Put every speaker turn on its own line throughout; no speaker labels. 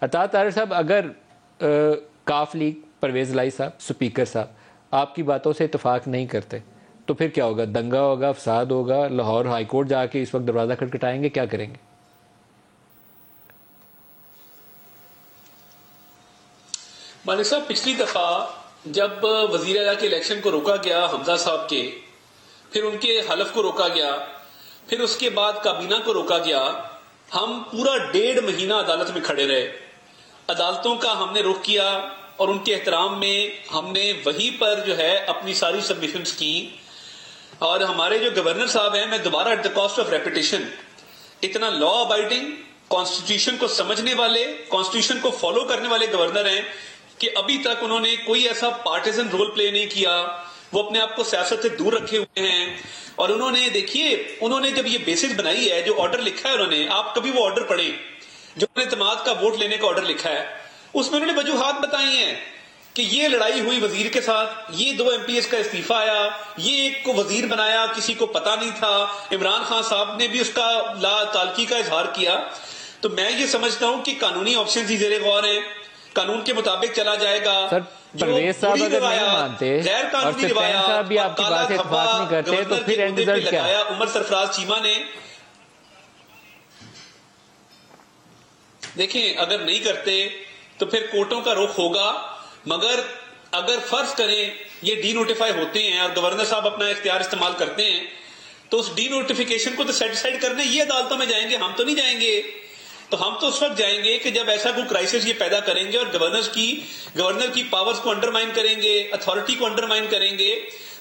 عطا طاہر صاحب، اگر کاف لیگ پرویز الہی صاحب سپیکر صاحب آپ کی باتوں سے اتفاق نہیں کرتے تو پھر کیا ہوگا؟ دنگا ہوگا، فساد ہوگا، لاہور ہائی کورٹ جا کے اس وقت دروازہ کھٹکھٹائیں گے، کیا کریں گے؟
مالک صاحب، پچھلی دفعہ جب وزیر اعلیٰ کے الیکشن کو روکا گیا حمزہ صاحب کے، پھر ان کے حلف کو روکا گیا، پھر اس کے بعد کابینہ کو روکا گیا، ہم پورا 1.5 مہینہ عدالت میں کھڑے رہے، عدالتوں کا ہم نے رخ کیا اور ان کے احترام میں ہم نے وہیں پر جو ہے اپنی ساری سبمیشنز کی. اور ہمارے جو گورنر صاحب ہیں، میں دوبارہ at the cost of repetition, اتنا لا ابائڈنگ، کانسٹیٹیوشن کو سمجھنے والے، کانسٹیٹیوشن کو فالو کرنے والے گورنر ہیں کہ ابھی تک انہوں نے کوئی ایسا پارٹیزن رول پلے نہیں کیا. وہ اپنے آپ کو سیاست سے دور رکھے ہوئے ہیں. اور انہوں نے دیکھیے، انہوں نے جب یہ بیسس بنائی ہے، جو آرڈر لکھا ہے انہوں نے، آپ کبھی وہ آرڈر پڑھیں جو اعتماد کا ووٹ لینے کا آرڈر لکھا ہے، اس میں انہوں نے وجوہات بتائی ہیں کہ یہ لڑائی ہوئی وزیر کے ساتھ، یہ 2 MPs کا استعفیٰ آیا، یہ ایک کو وزیر بنایا، کسی کو پتا نہیں تھا، عمران خان صاحب نے بھی اس کا لا تعلقی کا اظہار کیا. تو میں یہ سمجھتا ہوں کہ قانونی آپشنز ہی زیر غور ہیں، قانون کے مطابق چلا جائے گا.
پرویز صاحب اگر نہیں مانتے
غیر
اور
قانونی
سفین
روایات
صاحب بھی آپ کی بات سے اتفاق نہیں کرتے تو پھر اینڈ رزلٹ کیا؟
عمر سرفراز چیمہ نے، دیکھیں اگر نہیں کرتے تو پھر کورٹوں کا رخ ہوگا. مگر اگر فرض کریں یہ ڈی نوٹیفائی ہوتے ہیں اور گورنر صاحب اپنا اختیار استعمال کرتے ہیں تو اس ڈی نوٹیفیکیشن کو تو سیٹسفائڈ کرنے یہ عدالتوں میں جائیں گے، ہم تو نہیں جائیں گے. تو ہم تو اس وقت جائیں گے کہ جب ایسا کوئی کرائسس یہ پیدا کریں گے اور گورنر کی پاورز کو انڈرمائن کریں گے، اتھارٹی کو انڈرمائن کریں گے.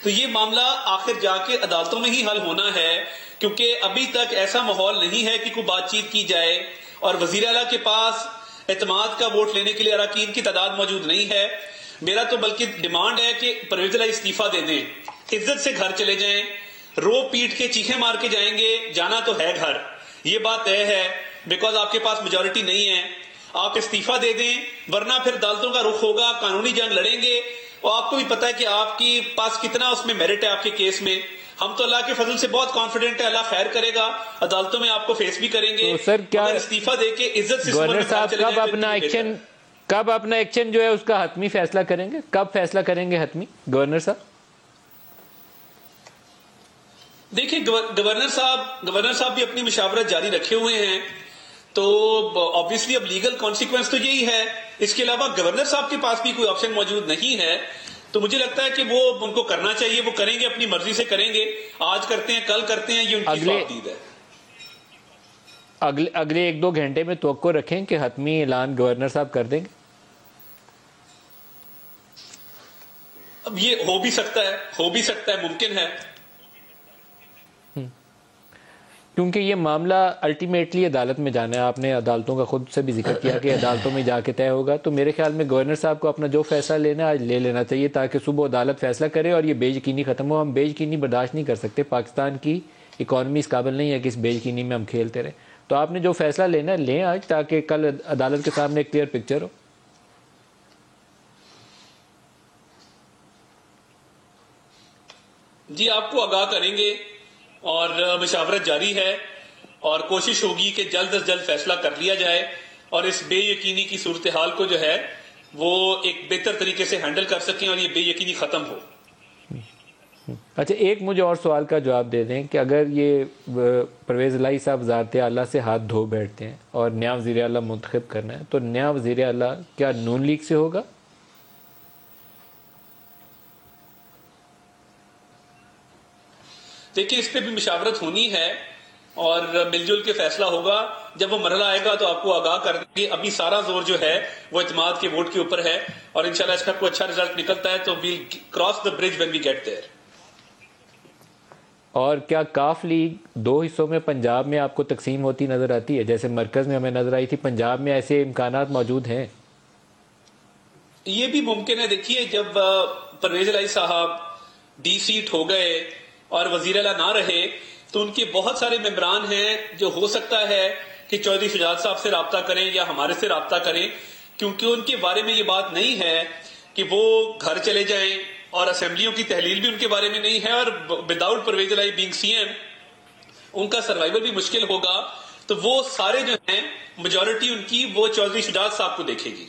تو یہ معاملہ آخر جا کے عدالتوں میں ہی حل ہونا ہے، کیونکہ ابھی تک ایسا ماحول نہیں ہے کہ کوئی بات چیت کی جائے. اور وزیر اعلیٰ کے پاس اعتماد کا ووٹ لینے کے لیے اراکین کی تعداد موجود نہیں ہے. میرا تو بلکہ ڈیمانڈ ہے کہ پرویز الہی استعفیٰ دے دیں، عزت سے گھر چلے جائیں. رو پیٹ کے چیخیں مار کے جائیں گے، جانا تو ہے گھر، یہ بات طے ہے، بیکاز آپ کے پاس میجورٹی نہیں ہے. آپ استعفیٰ دے دیں، ورنہ پھر عدالتوں کا رخ ہوگا، قانونی جنگ لڑیں گے. اور آپ کو بھی پتا ہے کہ آپ کے پاس کتنا اس میں میرٹ ہے آپ کے کیس میں. ہم تو اللہ کے فضل سے بہت کانفیڈنٹ ہے، اللہ خیر کرے گا، عدالتوں میں آپ کو فیس بھی کریں گے.
تو سر کیا
استعفیٰ دے کے عزت سے
گورنر صاحب کب اپنا ایکشن جو ہے اس کا حتمی فیصلہ کریں گے؟ کب فیصلہ کریں گے حتمی گورنر صاحب؟
دیکھیں گورنر صاحب بھی اپنی مشاورت جاری رکھے ہوئے ہیں، تو obviously اب لیگل کانسیکوینس تو یہی ہے. اس کے علاوہ گورنر صاحب کے پاس بھی کوئی آپشن موجود نہیں ہے. تو مجھے لگتا ہے کہ وہ ان کو کرنا چاہیے، وہ کریں گے، اپنی مرضی سے کریں گے. آج کرتے ہیں، کل کرتے ہیں، یہ ان کی فردید ہے.
اگلے 1-2 گھنٹے میں توقع رکھیں کہ حتمی اعلان گورنر صاحب کر دیں گے.
اب یہ ہو بھی سکتا ہے، ممکن ہے،
کیونکہ یہ معاملہ الٹیمیٹلی عدالت میں جانا ہے. آپ نے عدالتوں کا خود سے بھی ذکر کیا کہ عدالتوں میں جا کے طے ہوگا. تو میرے خیال میں گورنر صاحب کو اپنا جو فیصلہ لینا ہے آج لے لینا چاہیے، تاکہ صبح عدالت فیصلہ کرے اور یہ بے یقینی ختم ہو. ہم بے یقینی برداشت نہیں کر سکتے، پاکستان کی اکانومی اس قابل نہیں ہے کہ اس بے یقینی میں ہم کھیلتے رہیں. تو آپ نے جو فیصلہ لینا ہے لیں آج، تاکہ کل عدالت کے سامنے ایک کلیئر پکچر ہو.
جی آپ کو آگاہ کریں گے اور مشاورت جاری ہے، اور کوشش ہوگی کہ جلد از جلد فیصلہ کر لیا جائے اور اس بے یقینی کی صورتحال کو جو ہے وہ ایک بہتر طریقے سے ہینڈل کر سکیں اور یہ بے یقینی ختم ہو.
اچھا، ایک مجھے اور سوال کا جواب دے دیں کہ اگر یہ پرویز الہی صاحب وزارت اعلیٰ سے ہاتھ دھو بیٹھتے ہیں اور نیا وزیر اعلیٰ منتخب کرنا ہے، تو نیا وزیر اعلیٰ کیا نون لیگ سے ہوگا؟
دیکھیں اس پہ بھی مشاورت ہونی ہے اور مل جل کے فیصلہ ہوگا. جب وہ مرحلہ آئے گا تو آپ کو آگاہ کر دیں گے. ابھی سارا زور جو ہے وہ اعتماد کے ووٹ کے اوپر ہے، اور انشاءاللہ اس کا کوئی اچھا رزلٹ نکلتا ہے تو we'll cross the bridge when we get there.
اور کیا کاف لیگ 2 حصوں میں پنجاب میں آپ کو تقسیم ہوتی نظر آتی ہے؟ جیسے مرکز میں ہمیں نظر آئی تھی، پنجاب میں ایسے امکانات موجود ہیں؟
یہ بھی ممکن ہے. دیکھیے جب پرویز الہی صاحب ڈی سیٹ ہو گئے اور وزیر اعلیٰ نہ رہے تو ان کے بہت سارے ممبران ہیں جو ہو سکتا ہے کہ چودھری شجاعت صاحب سے رابطہ کریں یا ہمارے سے رابطہ کریں، کیونکہ ان کے بارے میں یہ بات نہیں ہے کہ وہ گھر چلے جائیں، اور اسمبلیوں کی تحلیل بھی ان کے بارے میں نہیں ہے، اور وداؤٹ پرویز الہی بینگ سی ایم ان کا سروائیول بھی مشکل ہوگا. تو وہ سارے جو ہیں میجورٹی ان کی وہ چودھری شجاعت صاحب کو دیکھے گی.